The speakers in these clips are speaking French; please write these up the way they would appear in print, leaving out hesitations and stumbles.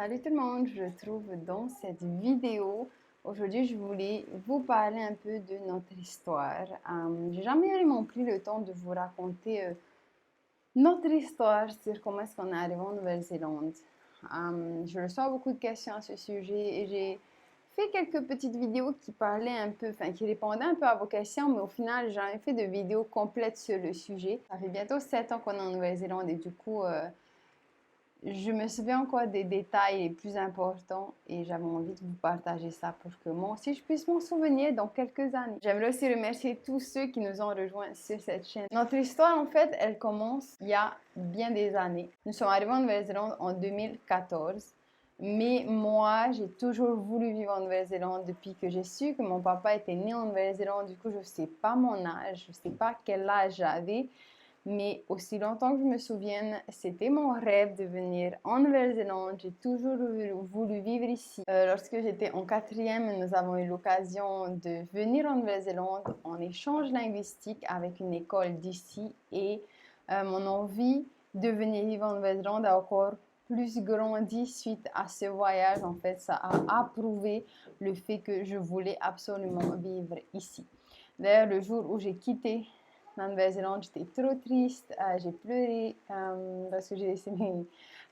Salut tout le monde, je me trouve dans cette vidéo. Aujourd'hui, je voulais vous parler un peu de notre histoire. J'ai jamais vraiment pris le temps de vous raconter notre histoire sur comment est-ce qu'on est arrivé en Nouvelle-Zélande. Je reçois beaucoup de questions à ce sujet et j'ai fait quelques petites vidéos qui parlaient un peu, enfin qui répondaient un peu à vos questions, mais au final, j'ai jamais fait de vidéo complète sur le sujet. Ça fait bientôt 7 ans qu'on est en Nouvelle-Zélande et du coup, je me souviens encore des détails les plus importants et j'avais envie de vous partager ça pour que moi aussi je puisse m'en souvenir dans quelques années. J'aimerais aussi remercier tous ceux qui nous ont rejoints sur cette chaîne. Notre histoire, en fait, elle commence il y a bien des années. Nous sommes arrivés en Nouvelle-Zélande en 2014. Mais moi, j'ai toujours voulu vivre en Nouvelle-Zélande depuis que j'ai su que mon papa était né en Nouvelle-Zélande. Du coup, je ne sais pas mon âge, je ne sais pas quel âge j'avais. Mais aussi longtemps que je me souvienne, c'était mon rêve de venir en Nouvelle-Zélande. J'ai toujours voulu vivre ici. Lorsque j'étais en quatrième, nous avons eu l'occasion de venir en Nouvelle-Zélande en échange linguistique avec une école d'ici. Et mon envie de venir vivre en Nouvelle-Zélande a encore plus grandi suite à ce voyage. En fait, ça a approuvé le fait que je voulais absolument vivre ici. D'ailleurs, le jour où j'ai quitté en Nouvelle-Zélande, j'étais trop triste, j'ai pleuré parce que j'ai laissé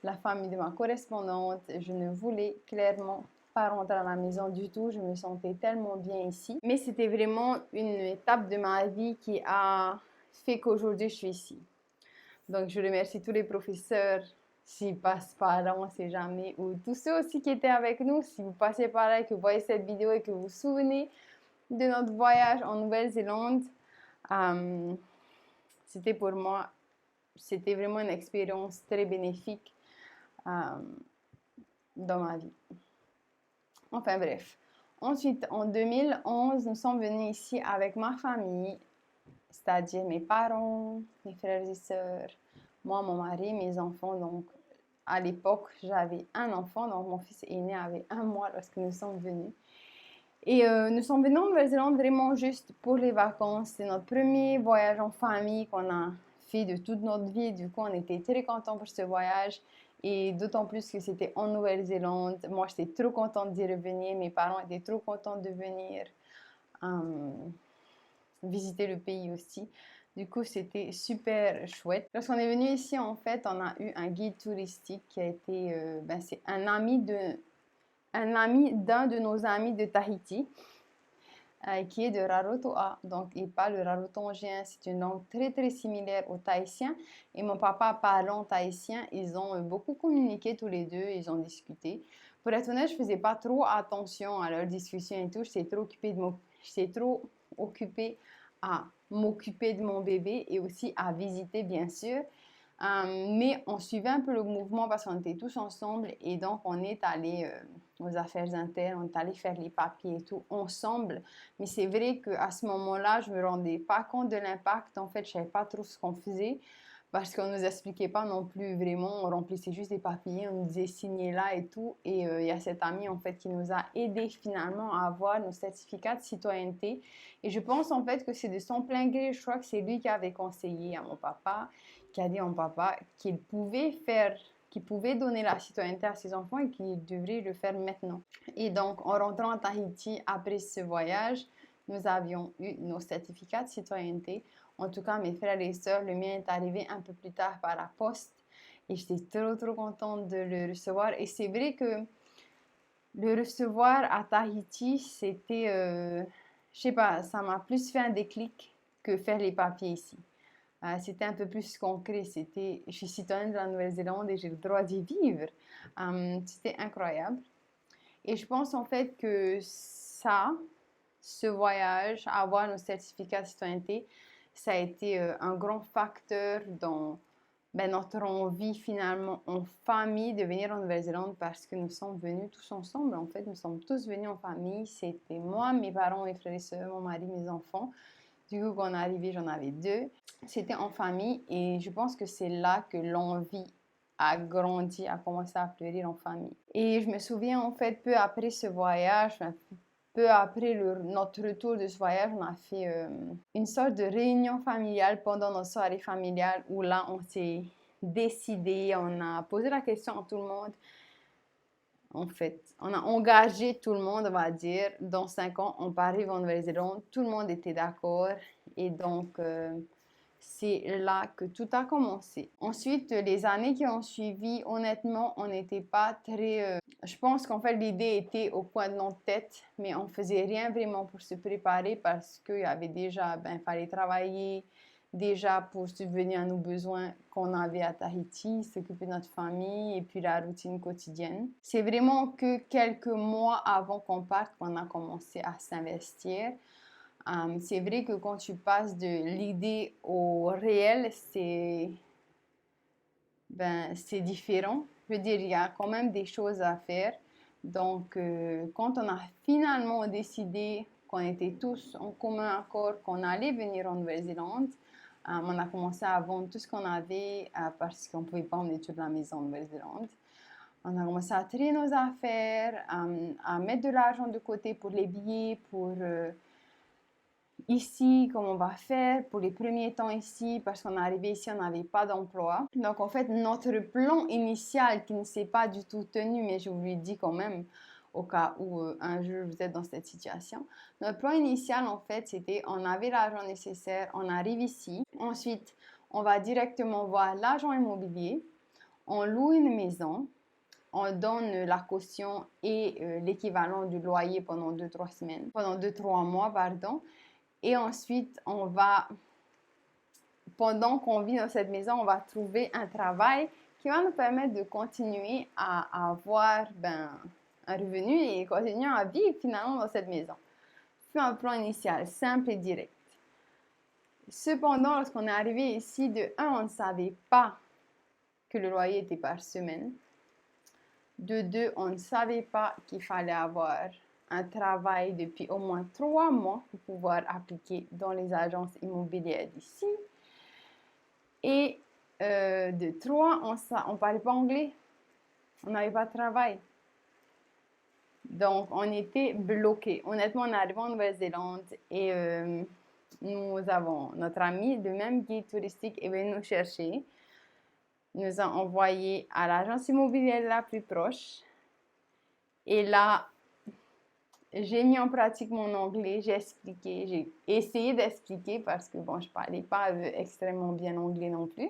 la famille de ma correspondante. Je ne voulais clairement pas rentrer à la maison du tout, je me sentais tellement bien ici. Mais c'était vraiment une étape de ma vie qui a fait qu'aujourd'hui je suis ici. Donc je remercie tous les professeurs s'ils passent par là, on ne sait jamais, ou tous ceux aussi qui étaient avec nous, si vous passez par là et que vous voyez cette vidéo et que vous vous souvenez de notre voyage en Nouvelle-Zélande. C'était pour moi, c'était vraiment une expérience très bénéfique dans ma vie. Enfin bref. Ensuite, en 2011, nous sommes venus ici avec ma famille, c'est-à-dire mes parents, mes frères et sœurs, moi, mon mari, mes enfants. Donc, à l'époque, j'avais un enfant, donc mon fils aîné avait 1 mois lorsque nous sommes venus. Et nous sommes venus en Nouvelle-Zélande vraiment juste pour les vacances. C'est notre premier voyage en famille qu'on a fait de toute notre vie. Du coup, on était très contents pour ce voyage. Et d'autant plus que c'était en Nouvelle-Zélande. Moi, j'étais trop contente d'y revenir. Mes parents étaient trop contents de venir visiter le pays aussi. Du coup, c'était super chouette. Lorsqu'on est venu ici, en fait, on a eu un guide touristique qui a été... c'est un ami d'un de nos amis de Tahiti, qui est de Rarotonga, donc il parle le rarotongien. C'est une langue très très similaire au tahitien. Et mon papa parlant tahitien, ils ont beaucoup communiqué tous les deux, ils ont discuté. Pour être honnête, je faisais pas trop attention à leur discussion et tout. J'étais trop occupée à m'occuper de mon bébé et aussi à visiter, bien sûr. Mais on suivait un peu le mouvement parce qu'on était tous ensemble et donc on est allé aux affaires internes, on est allé faire les papiers et tout ensemble. Mais c'est vrai qu'à ce moment-là, je me rendais pas compte de l'impact. En fait, je savais pas trop ce qu'on faisait parce qu'on nous expliquait pas non plus vraiment. On remplissait juste des papiers, on nous disait signer là et tout. Et il y a cet ami en fait qui nous a aidé finalement à avoir nos certificats de citoyenneté. Et je pense en fait que c'est de son plein gré. Je crois que c'est lui qui avait conseillé à mon papa, qui a dit à mon papa qu'il pouvait donner la citoyenneté à ses enfants et qu'il devrait le faire maintenant. Et donc, en rentrant à Tahiti après ce voyage, nous avions eu nos certificats de citoyenneté. En tout cas, mes frères et sœurs, le mien est arrivé un peu plus tard par la poste et j'étais trop contente de le recevoir. Et c'est vrai que le recevoir à Tahiti, c'était, je sais pas, ça m'a plus fait un déclic que faire les papiers ici. C'était un peu plus concret. Je suis citoyenne de la Nouvelle-Zélande et j'ai le droit d'y vivre. C'était incroyable. Et je pense en fait que ce voyage, avoir nos certificats de citoyenneté, ça a été un grand facteur dans notre envie finalement en famille de venir en Nouvelle-Zélande parce que nous sommes venus tous ensemble. En fait, nous sommes tous venus en famille. C'était moi, mes parents, mes frères et sœurs, mon mari, mes enfants. Du coup, quand on est arrivé, j'en avais 2. C'était en famille et je pense que c'est là que l'envie a grandi, a commencé à fleurir en famille. Et je me souviens, en fait, peu après ce voyage, peu après notre retour de ce voyage, on a fait une sorte de réunion familiale pendant notre soirée familiale où là, on s'est décidé, on a posé la question à tout le monde. en fait. On a engagé tout le monde, on va dire. Dans 5 ans, on part vivre en Nouvelle-Zélande. Tout le monde était d'accord. Et donc, c'est là que tout a commencé. Ensuite, les années qui ont suivi, honnêtement, on n'était pas très... Je pense qu'en fait, l'idée était au coin de notre tête, mais on ne faisait rien vraiment pour se préparer parce qu'il y avait déjà, il fallait travailler déjà pour subvenir à nos besoins qu'on avait à Tahiti, s'occuper de notre famille et puis la routine quotidienne. C'est vraiment que quelques mois avant qu'on parte qu'on a commencé à s'investir. C'est vrai que quand tu passes de l'idée au réel, c'est différent. Je veux dire, il y a quand même des choses à faire. Donc, quand on a finalement décidé qu'on était tous en commun accord qu'on allait venir en Nouvelle-Zélande, on a commencé à vendre tout ce qu'on avait parce qu'on ne pouvait pas emmener toute la maison en Nouvelle-Zélande. On a commencé à trier nos affaires, à mettre de l'argent de côté pour les billets, pour ici, comment on va faire pour les premiers temps ici, parce qu'on est arrivé ici, on n'avait pas d'emploi. Donc en fait, notre plan initial qui ne s'est pas du tout tenu, mais je vous le dis quand même, au cas où un jour vous êtes dans cette situation. Notre plan initial, en fait, c'était on avait l'argent nécessaire, on arrive ici. Ensuite, on va directement voir l'agent immobilier, on loue une maison, on donne la caution et l'équivalent du loyer pendant 2-3 semaines, pendant 2-3 mois, pardon. Et ensuite, pendant qu'on vit dans cette maison, on va trouver un travail qui va nous permettre de continuer à avoir un revenu et continuer à vivre finalement dans cette maison. C'est un plan initial, simple et direct. Cependant, lorsqu'on est arrivé ici, de 1, on ne savait pas que le loyer était par semaine. De 2, on ne savait pas qu'il fallait avoir un travail depuis au moins 3 mois pour pouvoir appliquer dans les agences immobilières d'ici. Et de 3, on ne parlait pas anglais. On n'avait pas de travail. Donc, on était bloqués. Honnêtement, on est arrivé en Nouvelle-Zélande et nous avons notre ami, le même guide touristique, est venu nous chercher. Il nous a envoyés à l'agence immobilière la plus proche. Et là, j'ai mis en pratique mon anglais, j'ai expliqué, j'ai essayé d'expliquer parce que bon, je parlais pas extrêmement bien anglais non plus.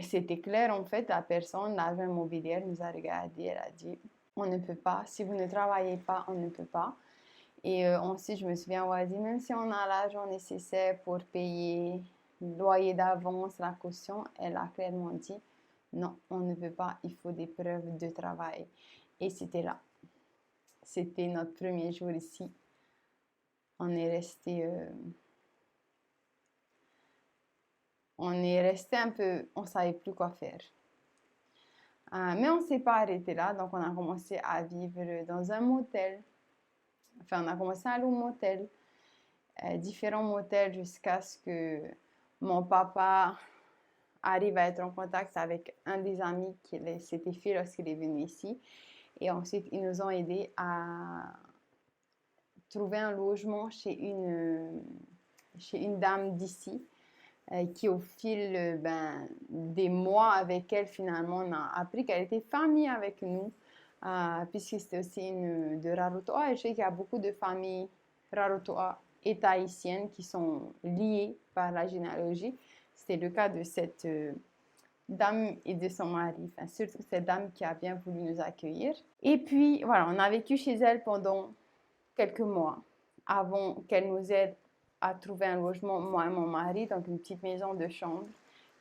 C'était clair en fait, la personne, l'agent immobilière nous a regardé, elle a dit on ne peut pas, si vous ne travaillez pas, on ne peut pas. Et ensuite, je me souviens avoir dit même si on a l'argent nécessaire pour payer le loyer d'avance, la caution, elle a clairement dit non, on ne peut pas, il faut des preuves de travail. Et c'était là. C'était notre premier jour ici. On est resté un peu, on ne savait plus quoi faire. Mais on ne s'est pas arrêté là, donc on a commencé à vivre dans un motel. Enfin, on a commencé à aller au motel, différents motels jusqu'à ce que mon papa arrive à être en contact avec un des amis qui s'était fait lorsqu'il est venu ici. Et ensuite, ils nous ont aidés à trouver un logement chez une dame d'ici qui au fil des mois avec elle finalement on a appris qu'elle était famille avec nous puisque c'était aussi une de Rarotonga et je sais qu'il y a beaucoup de familles Rarotonga et tahitiennes qui sont liées par la généalogie. C'était le cas de cette dame et de son mari, enfin surtout cette dame qui a bien voulu nous accueillir. Et puis voilà, on a vécu chez elle pendant quelques mois avant qu'elle nous aide à trouver un logement, moi et mon mari, donc une petite maison de chambre.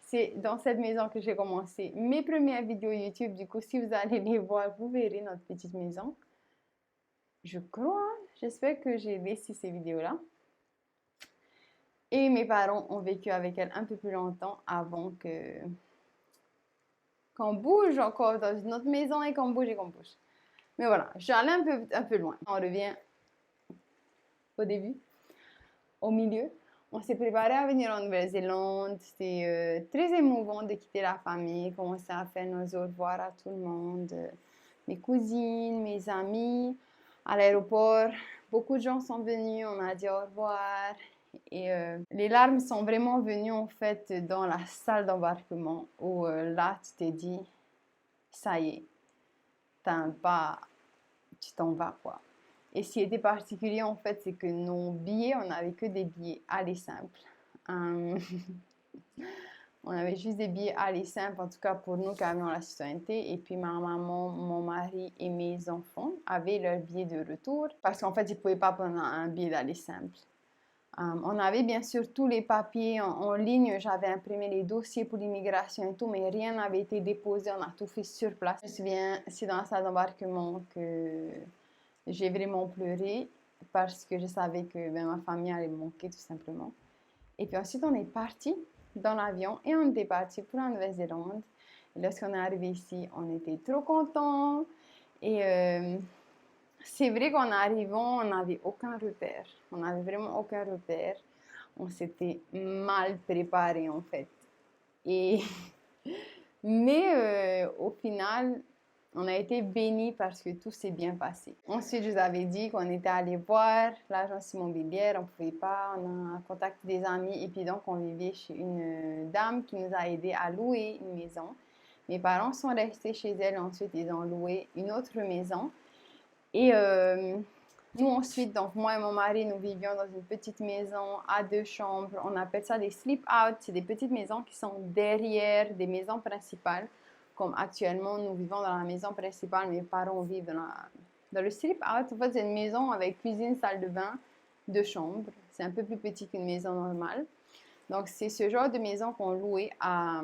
C'est dans cette maison que j'ai commencé mes premières vidéos YouTube. Du coup, si vous allez les voir, vous verrez notre petite maison. Je crois, j'espère que j'ai laissé ces vidéos-là. Et mes parents ont vécu avec elle un peu plus longtemps avant qu'on bouge encore dans une autre maison et qu'on bouge et qu'on bouge. Mais voilà, j'allais un peu loin. On revient au début, au milieu. On s'est préparé à venir en Nouvelle-Zélande. C'était très émouvant de quitter la famille, commencer à faire nos au revoir à tout le monde. Mes cousines, mes amis. À l'aéroport, beaucoup de gens sont venus, on a dit au revoir. Et les larmes sont vraiment venues en fait dans la salle d'embarquement où là tu t'es dit, ça y est, pas, tu t'en vas quoi. Et ce qui était particulier en fait, c'est que nos billets, on n'avait que des billets aller simples. On avait juste des billets aller simples, en tout cas pour nous qui avions la citoyenneté. Et puis ma maman, mon mari et mes enfants avaient leur billet de retour parce qu'en fait, ils ne pouvaient pas prendre un billet d'aller simple. On avait bien sûr tous les papiers en ligne. J'avais imprimé les dossiers pour l'immigration et tout, mais rien n'avait été déposé. On a tout fait sur place. Je me souviens, c'est dans la salle d'embarquement que j'ai vraiment pleuré parce que je savais que ma famille allait me manquer tout simplement. Et puis ensuite, on est parti dans l'avion et on était parti pour la Nouvelle-Zélande. Et lorsqu'on est arrivé ici, on était trop contents. Et c'est vrai qu'en arrivant, on n'avait aucun repère. On n'avait vraiment aucun repère. On s'était mal préparé en fait. Et mais au final, on a été bénis parce que tout s'est bien passé. Ensuite, je vous avais dit qu'on était allé voir l'agence immobilière, on ne pouvait pas, on a contacté des amis et puis donc on vivait chez une dame qui nous a aidé à louer une maison. Mes parents sont restés chez elle, ensuite ils ont loué une autre maison. Et nous ensuite, donc moi et mon mari, nous vivions dans une petite maison à 2 chambres. On appelle ça des sleep-out. C'est des petites maisons qui sont derrière des maisons principales. Comme actuellement, nous vivons dans la maison principale, mes parents vivent dans le sleep-out. En fait, c'est une maison avec cuisine, salle de bain, 2 chambres. C'est un peu plus petit qu'une maison normale. Donc, c'est ce genre de maison qu'on louait à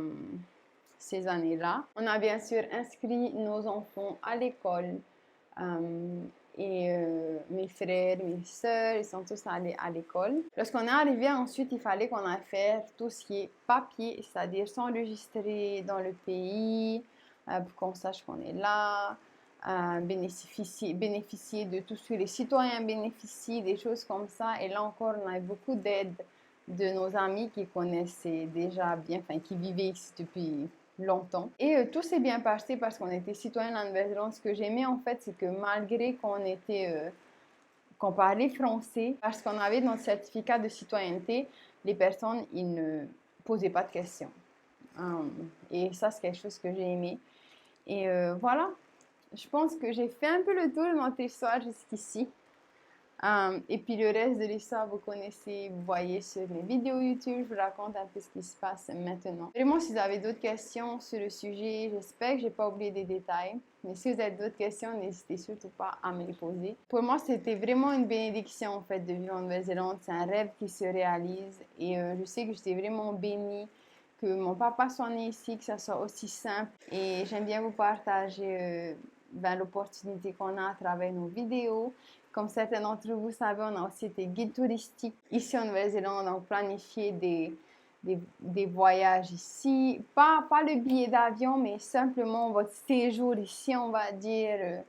ces années-là. On a bien sûr inscrit nos enfants à l'école. Et mes frères, mes soeurs, ils sont tous allés à l'école. Lorsqu'on est arrivé ensuite, il fallait qu'on aille faire tout ce qui est papier, c'est-à-dire s'enregistrer dans le pays pour qu'on sache qu'on est là, bénéficier de tout ce que les citoyens bénéficient, des choses comme ça. Et là encore, on a eu beaucoup d'aide de nos amis qui connaissaient déjà bien, enfin qui vivaient ici depuis longtemps. Et tout s'est bien passé parce qu'on était citoyens de la Nouvelle-Zélande. Ce que j'aimais en fait, c'est que malgré qu'on parlait français, parce qu'on avait notre certificat de citoyenneté, les personnes, ils ne posaient pas de questions. Et ça, c'est quelque chose que j'ai aimé. Et voilà, je pense que j'ai fait un peu le tour de notre histoire jusqu'ici. Et puis le reste de l'histoire, vous connaissez, vous voyez sur mes vidéos YouTube, je vous raconte un peu ce qui se passe maintenant. Vraiment, si vous avez d'autres questions sur le sujet, j'espère que je n'ai pas oublié des détails. Mais si vous avez d'autres questions, n'hésitez surtout pas à me les poser. Pour moi, c'était vraiment une bénédiction en fait de vivre en Nouvelle-Zélande. C'est un rêve qui se réalise et je sais que j'étais vraiment bénie que mon papa soit né ici, que ça soit aussi simple. Et j'aime bien vous partager l'opportunité qu'on a à travers nos vidéos. Comme certains d'entre vous savez, on a aussi été guide touristique ici en Nouvelle-Zélande. On a planifié des voyages ici. Pas le billet d'avion, mais simplement votre séjour ici, on va dire.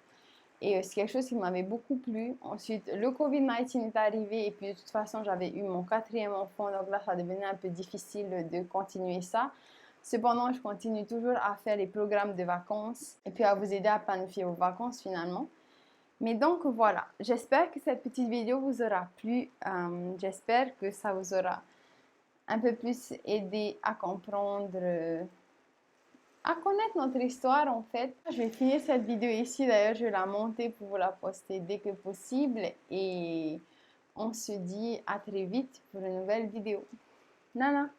Et c'est quelque chose qui m'avait beaucoup plu. Ensuite, le COVID-19 est arrivé et puis de toute façon, j'avais eu mon 4e enfant. Donc là, ça devenait un peu difficile de continuer ça. Cependant, je continue toujours à faire les programmes de vacances et puis à vous aider à planifier vos vacances finalement. Mais donc voilà, j'espère que cette petite vidéo vous aura plu. J'espère que ça vous aura un peu plus aidé à comprendre, à connaître notre histoire en fait. Je vais finir cette vidéo ici, d'ailleurs je vais la monter pour vous la poster dès que possible. Et on se dit à très vite pour une nouvelle vidéo. Nana!